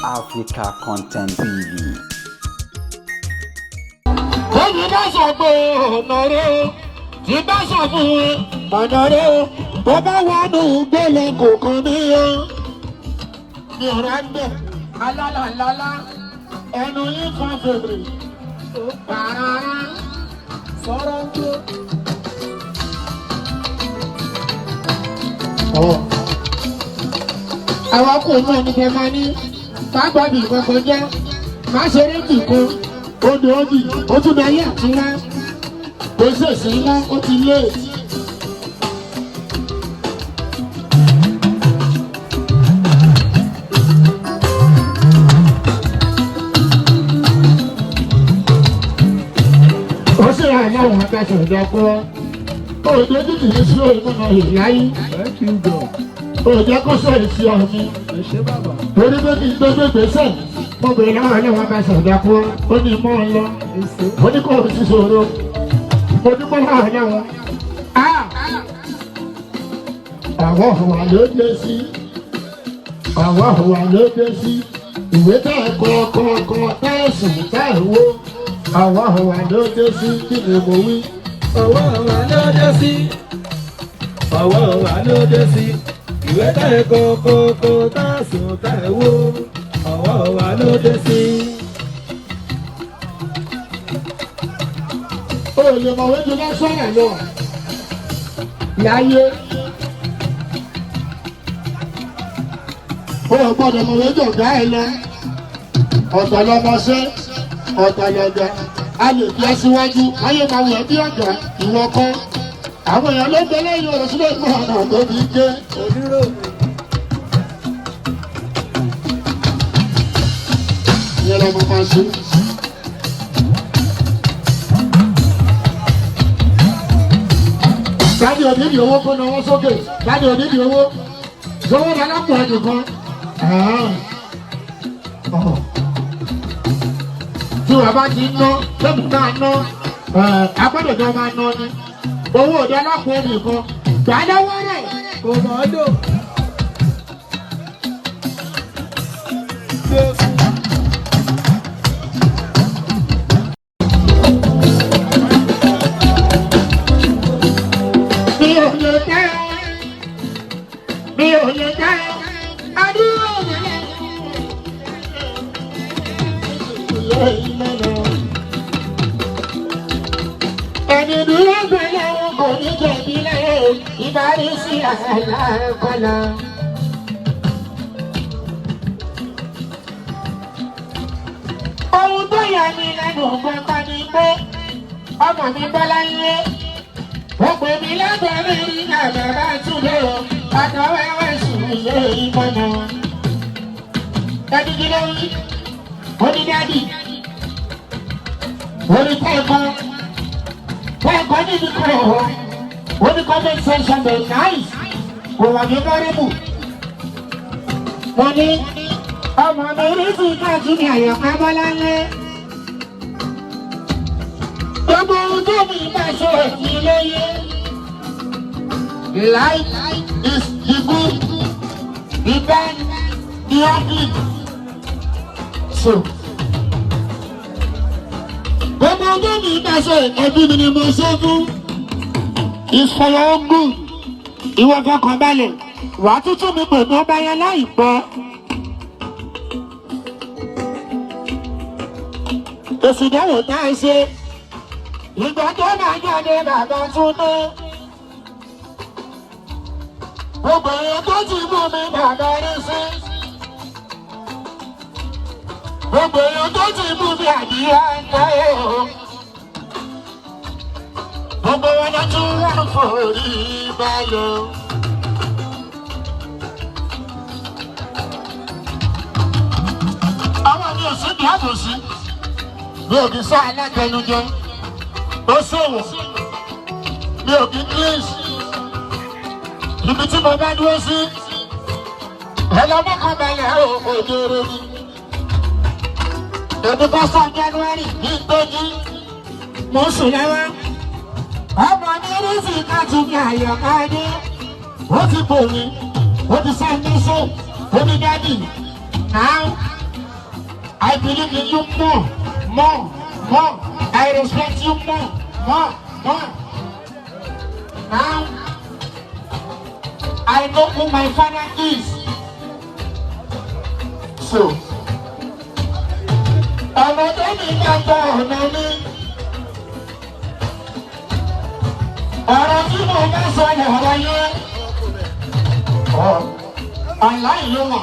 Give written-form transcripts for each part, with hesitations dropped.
Africa Content TV. Èyí bá sọ pé ọ̀nà rẹ̀ tí bá sọ fún ọ̀nà rẹ̀ tó bá wà ní ìgbélé kò kàn mí o. Mi ò rà ń bẹ̀ alálàlálá ẹnu yín kan fèrè pàrà sọ̀rọ̀ ń gbé. Àwọn kò mọ̀ ní kẹ́ máa ní pàápàá kankan jẹ́ má ṣeré kìkó odò òdì ó tún bẹ ayé àti ńlá kò ṣèṣì ńlá ó ti lé. ó sì rà láwọn akẹ́kọ̀ọ́ ìjọpọ̀ òde títì ní sí òye mọ́nà ìláyé òde kọ́sọ̀ ìsì ọ̀mí torí pé kí n tó gbé gbèsè mo bèrè láwọn ẹlẹ́wọ̀n bá ṣọ̀dá kú ó ní mọ́ ọ lọ ó ní kó o ti ṣòro mo dúpọ́ láwọn ẹlẹ́wọ̀n. àwọn ọ̀hùnwà ló dé sí àwọn ọ̀hùnwà ló dé sí ìwé tá ẹ̀ kọ̀ọ̀kọ̀ọ̀kọ̀ tá ẹ̀ sùn tá ẹ̀ wó àwọn ọ̀hùnwà ló dé sí kí ni mo wí. àwọn ọ̀hùnwà ló dé sí àwọn ọ̀hùnwà ló dé sí ìwé tá ẹ̀ kọ̀ọ̀kọ̀ọ̀kọ̀ tá ẹ̀ sùn tá ẹ̀ wó. Ọwọ́ wa ló dé sí. O lè mọ̀ wéjú lọ́sọ̀rọ̀ lọ. Láyé. O gbọ́dọ̀ mọ̀ wéjú ọ̀gá ẹ lọ. Ọ̀tọ̀ lọmọṣẹ́, ọ̀tọ̀ lọ̀gá. A lè fi aṣíwájú, ayé máa wẹ̀ bí ọ̀gá, ìwọ kọ́. Àwọn èèyàn ló gbé lẹ́yìn ọ̀rọ̀ sílẹ̀ ìgbà ọ̀nà tó fi gé. Onírò. Ìyẹn lọ́mọ máa ṣe. Dáàdì òdìdí owó kó náwó sókè. Dáàdì òdìdí owó. Sọ́wọ́ lálápọ̀ ẹ̀dùn kan. Tí wàá bá ti ná, tẹ́bù náà ná, agbọ́dọ̀jọ́ máa ná ni. Owó òde alápọ̀ ẹ̀dùn kan. Gbà lọ́wọ́ rẹ̀. Kò mọ̀ ọ́ dò. Ẹni dúró gbẹ̀lẹ̀ wọn kò ní jẹ̀bi lẹ́yìn ìbárí sí àlàkọ́lá. Ohun tó yà mí lẹ́nu gbọ́ngàn ni pé ọmọ mi bọ́lá yé. Ó pè mí lábẹ́rẹ́ rí àbẹ̀rẹ̀ túnbẹ̀ o, àtọwẹ́wẹ́ sùn ilé ìmọ̀nà. Ẹni kí ló rí? Ó ní dádì. Ó ní kẹ́kọ̀ọ́. Kẹ́kọ̀ọ́ ní ní kọ́ ọ̀hún. Ó ní comment section dey nice. Kò wà ní mọ́rẹ́bù. Mo ní ọmọ mi rí sí káàkiri àyọ̀ká bọ́lá lé. Gbogbo ohun tó mi bá ṣe èsì lóye. Life is the good, the bad, the ugly. So, gbogbo ohun tó mi bá ṣe ẹbí mi ni mo ṣe fún. It's for your own good. Ìwọ fọkàn balẹ̀, wàá tútù mi pè ní ọba yẹn láìpẹ́. Èsì ìdánwò tá a ṣe. Ìgbà tó máa jáde bàbá Túndé. Gbogbo èèyàn tó ti mú mi bàbá rí sí. Gbogbo èèyàn tó ti mú mi àdìyá náà o. Gbogbo wọn lọ tún wọ́n forí balẹ̀. Àwọn mi ò sí ní àbòsí. Mi ò kì í sọ alátẹnujẹ. Ó ṣòwò. Mi ò kì í kílíìsì. Ibi tí mo bá dúró sí. Ẹlọ́mọ́kàn balẹ̀ òjòrò ni. Èmi bá sọ January ní ìtọ́jú. Mo sùn lọ́wọ́. Ọmọ mi rí sí káàtì ní àyọ̀ká dé. Ó ti bò mí. Ó ti sá ní sọ. Ó ní dádì. Now I believe in you more. I respect you more. Now, I know who my father is. So, ọ̀nà tó ní gbàgbọ́ ọ̀nà mi. Ọ̀rọ̀ tí mo bá sọ ọ̀rọ̀ yẹn. Online ló wà.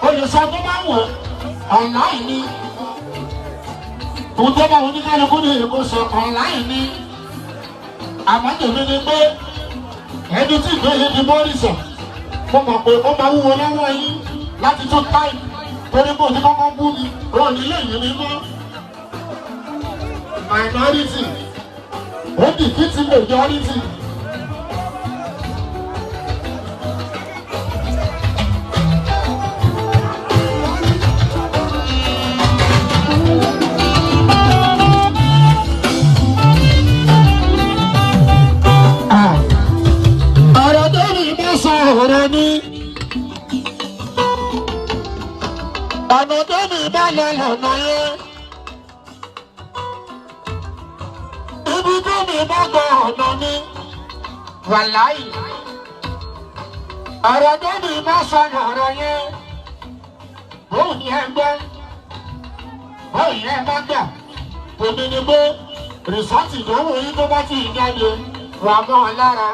Olùsọ tó bá wọ̀ online ni. Òun tó bá oníkálukú ní èkó sọ online ni. Àmọ́ tèmi ni pé ẹni tí ìgbésẹ̀ ti bọ́ọ̀lì sọ. Mo mọ̀ pé ó máa wúwo lọ́wọ́ yín láti tún táì. Torí bó ti kọ́kọ́ bú mi, ó nílé ìyẹn mi mọ́. Minority, ó dìfìtì majority. Ọ̀rọ̀ tó ní bá sọ ọ̀rọ̀ ni. Ọ̀nà tó ní bá lọ lọ́nà yẹn. Ibi tó ní bá gbọ́ ọ̀nà ni. Wàláì. Ọ̀rọ̀ tó ní bá sọ ọ̀rọ̀ yẹn. Bóun ni ẹ gbọ́. Bóun ni ẹ bá gbà. Tèmi ni pé rìsọ́ọ̀tì ìdánwò yìí tó bá ti jáde wà mọ́ ọ lára.